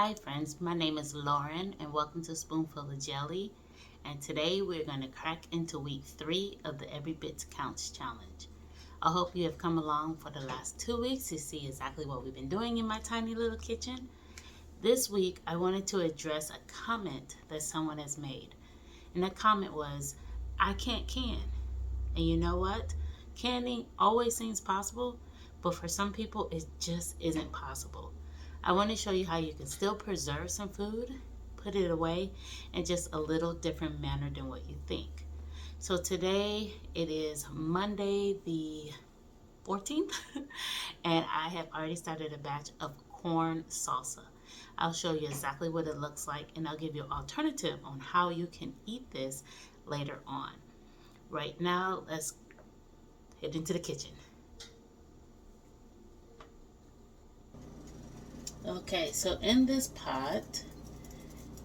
Hi friends, my name is Lauren and welcome to Spoonful of Jelly. And today we're going to crack into week 3 of the Every Bit Counts challenge. I hope you have come along for the last 2 weeks to see exactly what we've been doing in my tiny little kitchen. This week I wanted to address a comment that someone has made. And that comment was, I can't can. And you know what? Canning always seems possible, but for some people it just isn't possible. I want to show you how you can still preserve some food, put it away, in just a little different manner than what you think. So today it is Monday the 14th, and I have already started a batch of corn salsa. I'll show you exactly what it looks like, and I'll give you an alternative on how you can eat this later on. Right now, let's head into the kitchen. Okay, so in this pot,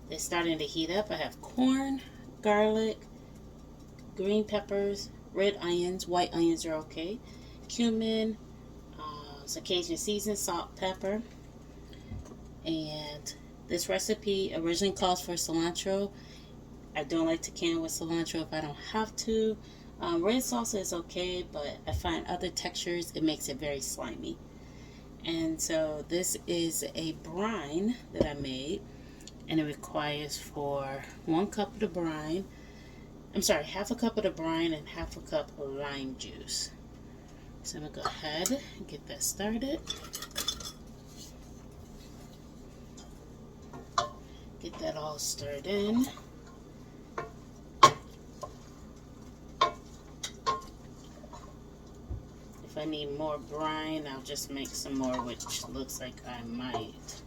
it's starting to heat up. I have corn, garlic, green peppers, red onions, white onions are okay, cumin, some Cajun seasoning, salt, pepper, and this recipe originally calls for cilantro. I don't like to can with cilantro if I don't have to. Red salsa is okay, but I find other textures, it makes it very slimy. And so this is a brine that I made, and it requires for 1 cup of the brine, half a cup of the brine and half a cup of lime juice. So I'm going to go ahead and get that started. Get that all stirred in. If I need more brine, I'll just make some more, which looks like I might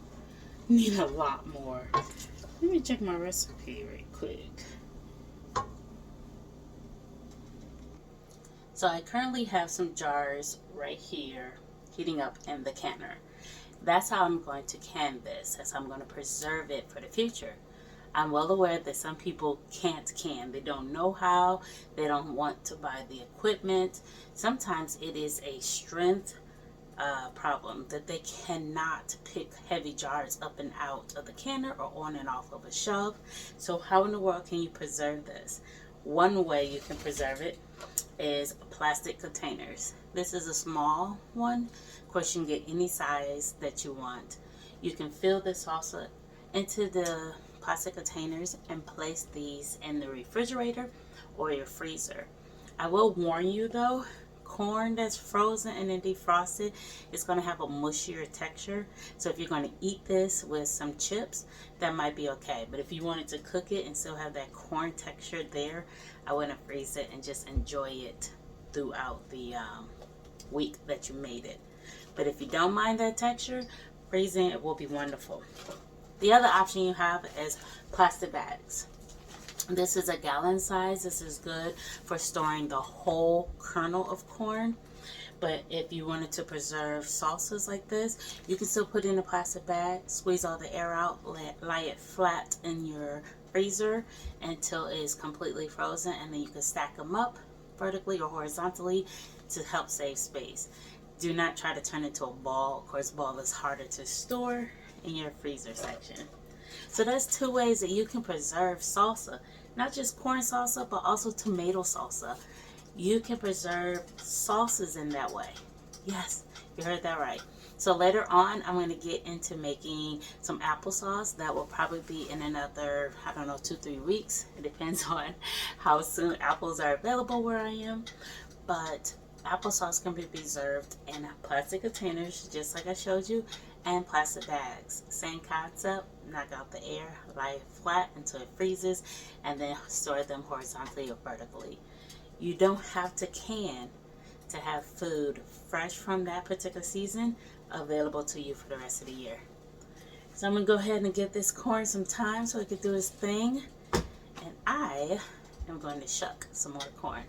need a lot more. Let me check my recipe right quick. So I currently have some jars right here heating up in the canner. That's how I'm going to can this, as I'm going to preserve it for the future. I'm well aware that some people can't can. They don't know how. They don't want to buy the equipment. Sometimes it is a strength problem that they cannot pick heavy jars up and out of the canner or on and off of a shelf. So how in the world can you preserve this? One way you can preserve it is plastic containers. This is a small one. Of course, you can get any size that you want. You can fill this salsa into the plastic containers and place these in the refrigerator or your freezer. I will warn you though, corn that's frozen and then defrosted is going to have a mushier texture. So if you're going to eat this with some chips, that might be okay. But if you wanted to cook it and still have that corn texture there, I wouldn't freeze it and just enjoy it throughout the week that you made it. But if you don't mind that texture, freezing it will be wonderful. The other option you have is plastic bags. This is a gallon size. This is good for storing the whole kernel of corn. But if you wanted to preserve salsas like this, you can still put it in a plastic bag, squeeze all the air out, lie it flat in your freezer until it is completely frozen, and then you can stack them up vertically or horizontally to help save space. Do not try to turn it into a ball. Of course, ball is harder to store in your freezer section. So that's 2 ways that you can preserve salsa. Not just corn salsa, but also tomato salsa. You can preserve sauces in that way. Yes, you heard that right. So later on, I'm going to get into making some applesauce. That will probably be in another, 2-3 weeks. It depends on how soon apples are available where I am. But applesauce can be preserved in plastic containers, just like I showed you, and plastic bags. Same concept, knock out the air, lie it flat until it freezes, and then store them horizontally or vertically. You don't have to can to have food fresh from that particular season available to you for the rest of the year. So I'm going to go ahead and give this corn some time so it can do its thing, and I am going to shuck some more corn.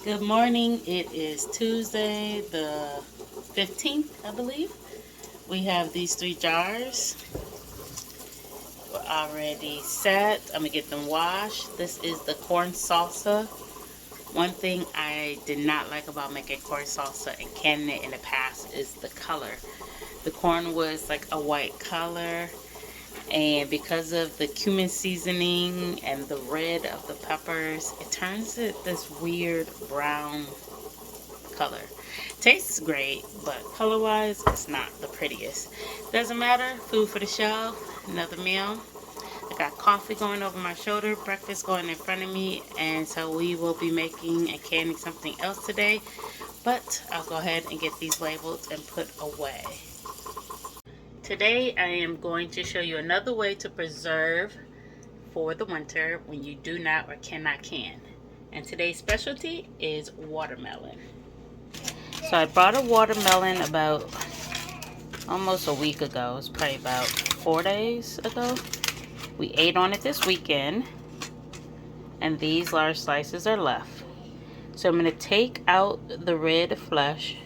Good morning. It is Tuesday the 15th, I believe. We have these 3 jars. We're already set. I'm going to get them washed. This is the corn salsa. One thing I did not like about making corn salsa and canning it in the past is the color. The corn was like a white color, and because of the cumin seasoning and the red of the peppers, it turns it this weird brown color. Tastes great, but color wise it's not the prettiest. Doesn't matter. Food for the shelf. Another meal. I got coffee going over my shoulder, breakfast going in front of me, and so we will be making and canning something else today, but I'll go ahead and get these labeled and put away. Today I am going to show you another way to preserve for the winter when you do not or cannot can. And today's specialty is watermelon. So I bought a watermelon about almost a week ago. It's probably about 4 days ago. We ate on it this weekend, and these large slices are left. So I'm going to take out the red flesh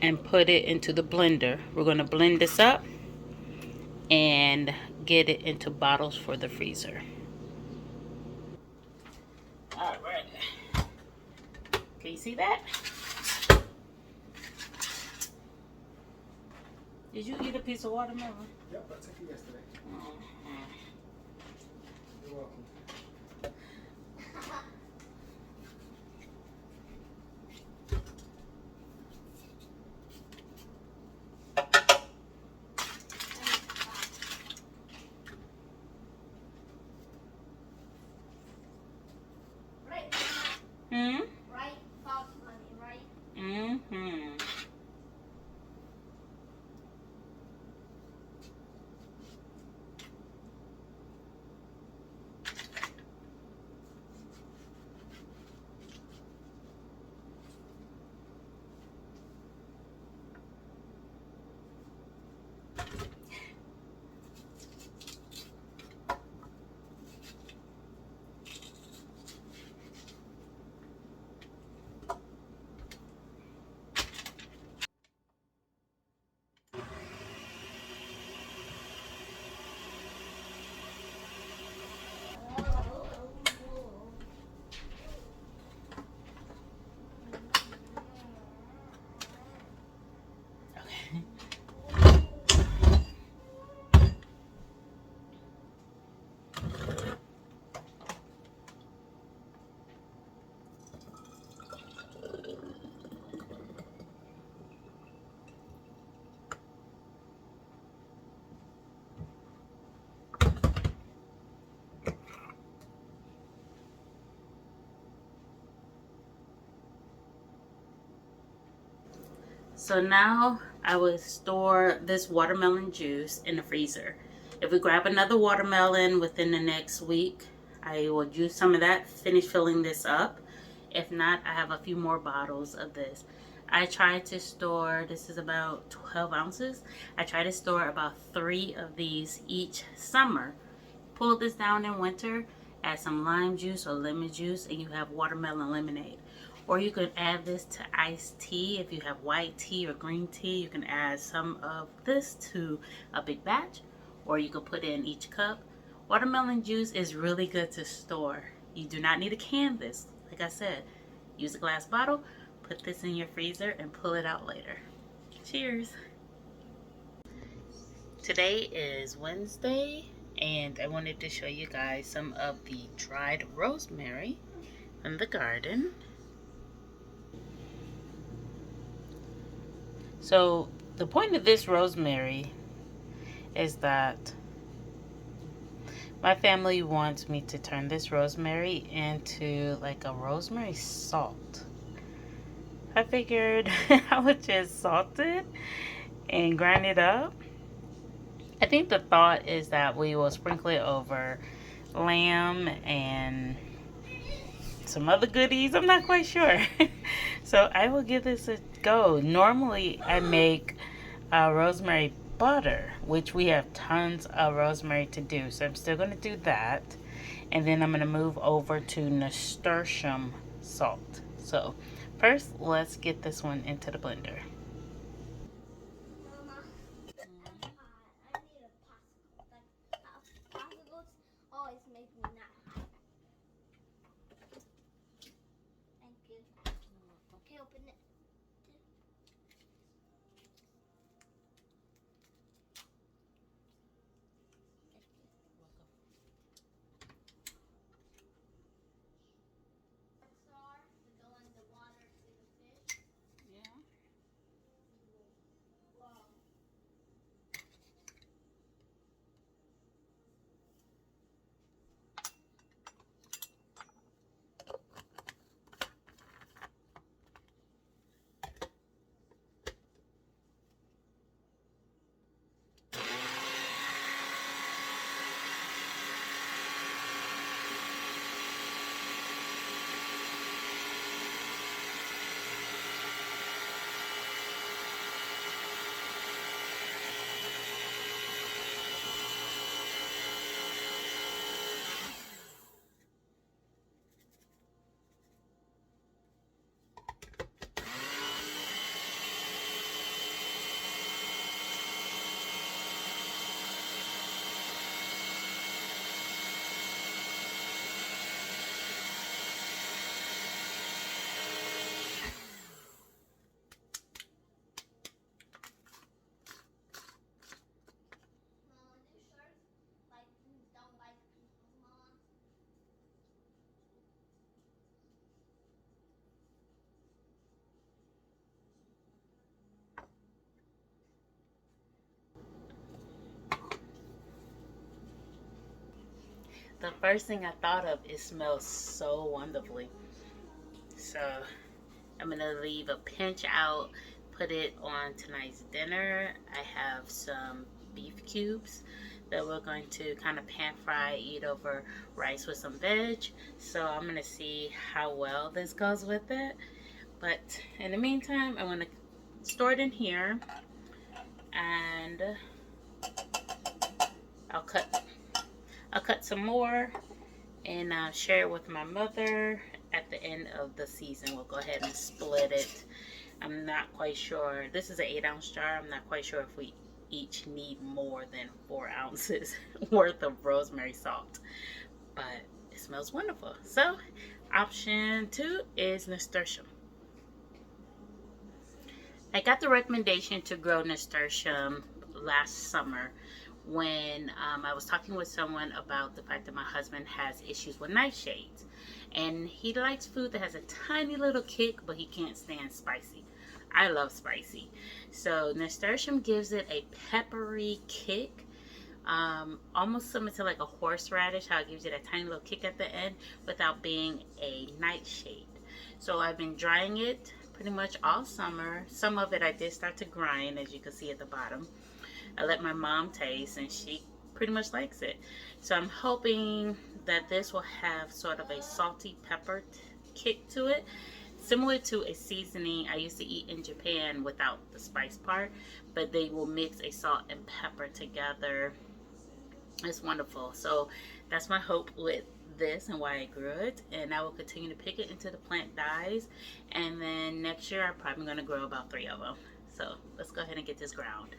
and put it into the blender. We're going to blend this up and get it into bottles for the freezer. All right. Can you see that? Did you eat a piece of watermelon? Yep, I took it yesterday. You're welcome. Right. Right. Fox money, right? Mm-hmm. Okay. So now I will store this watermelon juice in the freezer. If we grab another watermelon within the next week, I will use some of that, finish filling this up. If not, I have a few more bottles of this. I try to store, this is about 12 ounces. I try to store about 3 of these each summer. Pull this down in winter, add some lime juice or lemon juice, and you have watermelon lemonade. Or you could add this to iced tea. If you have white tea or green tea, you can add some of this to a big batch, or you could put it in each cup. Watermelon juice is really good to store. You do not need to can this. Like I said, use a glass bottle, put this in your freezer, and pull it out later. Cheers. Today is Wednesday, and I wanted to show you guys some of the dried rosemary from the garden. So the point of this rosemary is that my family wants me to turn this rosemary into like a rosemary salt. I figured I would just salt it and grind it up. I think the thought is that we will sprinkle it over lamb and some other goodies. I'm not quite sure. So I will give this a go. Normally I make rosemary butter, which we have tons of rosemary to do, so I'm still going to do that. And then I'm going to move over to nasturtium salt. So first, let's get this one into the blender. Mama, I need a popsicle. Like, popsicles always make me not happy. Thank you. Okay, open it. Star to go in the water to the fish. Yeah. Wow. Mama, do sharks don't like people, Mama? The first thing I thought of, it smells so wonderfully. So I'm gonna leave a pinch out, put it on tonight's dinner. I have some beef cubes that we're going to kind of pan fry, eat over rice with some veg. So I'm gonna see how well this goes with it. But in the meantime, I'm gonna store it in here, and I'll cut some more and share it with my mother at the end of the season. We'll go ahead and split it. I'm not quite sure. This is an 8-ounce jar. I'm not quite sure if we each need more than 4 ounces worth of rosemary salt, but it smells wonderful. So option 2 is nasturtium. I got the recommendation to grow nasturtium last summer when I was talking with someone about the fact that my husband has issues with nightshades. And he likes food that has a tiny little kick, but he can't stand spicy. I love spicy. So nasturtium gives it a peppery kick, almost similar to like a horseradish, how it gives it a tiny little kick at the end without being a nightshade. So I've been drying it pretty much all summer. Some of it I did start to grind, as you can see at the bottom. I let my mom taste, and she pretty much likes it. So I'm hoping that this will have sort of a salty pepper kick to it, similar to a seasoning I used to eat in Japan without the spice part, but they will mix a salt and pepper together. It's wonderful. So that's my hope with this and why I grew it, and I will continue to pick it until the plant dies, and then next year I'm probably going to grow about 3 of them. So let's go ahead and get this ground.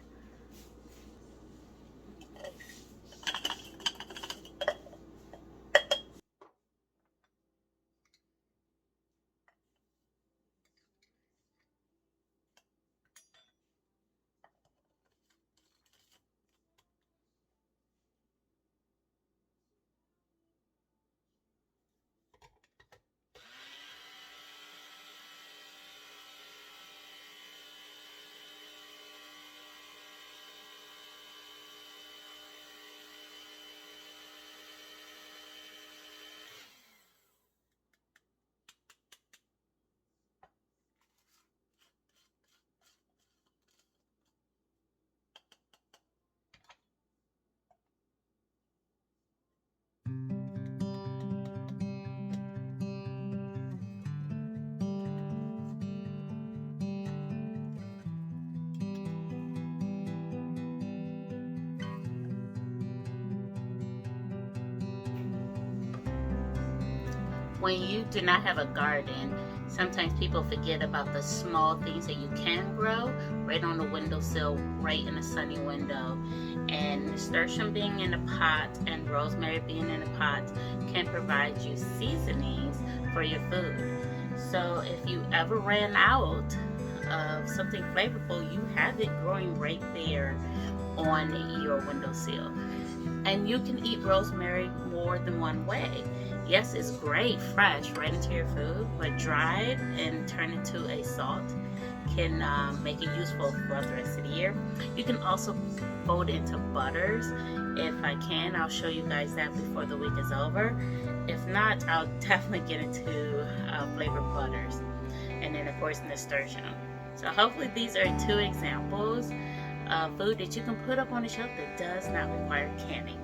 when you do not have a garden, sometimes people forget about the small things that you can grow right on the windowsill, right in a sunny window. And nasturtium being in a pot and rosemary being in a pot can provide you seasonings for your food. So if you ever ran out of something flavorful, you have it growing right there on your windowsill. And you can eat rosemary more than one way. Yes, it's great fresh right into your food, but dried and turned into a salt can make it useful throughout the rest of the year. You can also fold into butters. If I can, I'll show you guys that before the week is over. If not, I'll definitely get into flavored butters. And then of course nasturtium. So hopefully these are 2 examples of food that you can put up on the shelf that does not require canning.